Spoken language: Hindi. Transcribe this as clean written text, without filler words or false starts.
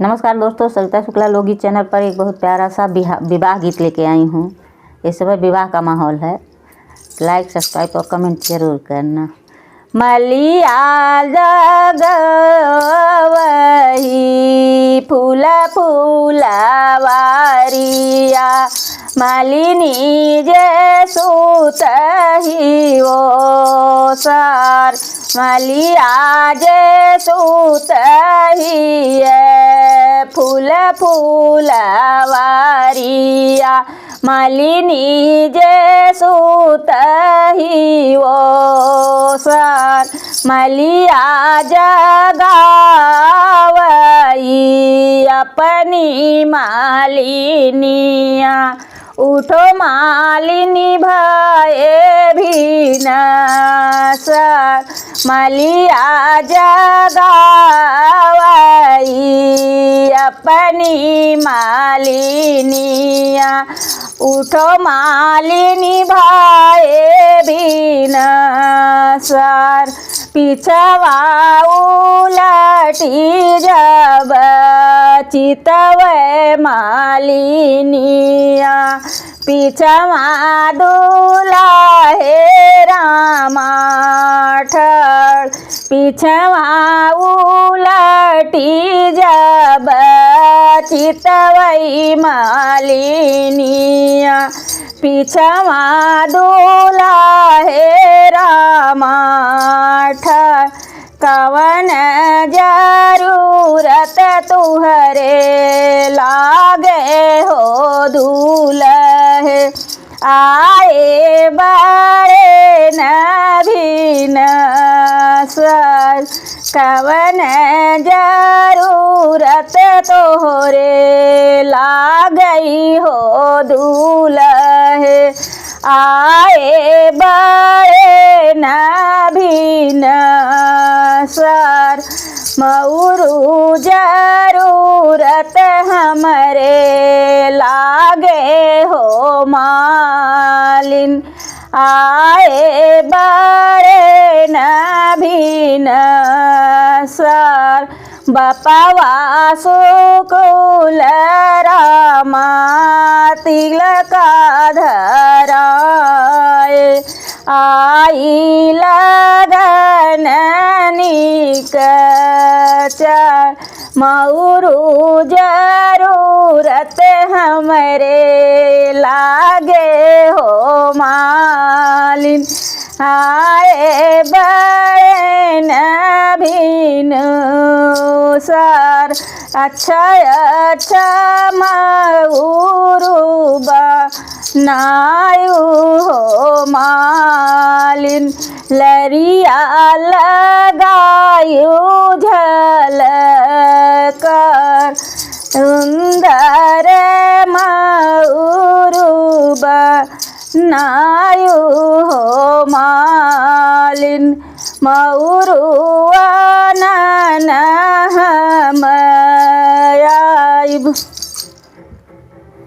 नमस्कार दोस्तों, सरिता शुक्ला लोकगीत चैनल पर एक बहुत प्यारा सा विवाह गीत लेके आई हूँ। इस समय विवाह का माहौल है। लाइक, सब्सक्राइब और कमेंट जरूर करना। मलिया जगवही फूल फूलवारिया, मालिनी जे सुतही ओ सार, मलिया जे सुतही फूल फूलवारिया, मालिनी जे सुतही ओ सार, मलिया जगावई अपनी मालिनिया, उठो मालिनी भये भी न सर, मलिया जगावई अपनी मालिनिया, उठो मालिनी भये भी न सर, पिछवा उलटी जब चितवे मालिनिया, पिछवा दुलाहे रामाठर, पिछवा उलटी जब चितवई मालिनिया, पिछवा दुलाहे रामाठर, कवन जरूरत तुहरे लागे हो दूल्हे, आए बड़े नवीन सर, कवन जरूरत तोहरे लागई हो दूल्हे, आए बड़े नवीन सर, मऊरू जरूरत हमरे लागे हो मालिन, आए बड़े नवीन सर, बपवा सुकुल रामा तिलक धराए, आई लगन निकचर, मऊरू जरूरत हमरे लागे हो मालिन, आए बड़े नवीन सर, अच्छा अच्छा मऊरू बनायु हो मालिन, लरिया लगायु झलकर, सुंदर मऊरू बनायु हो मालिन, मऊरू आनन हम आइब।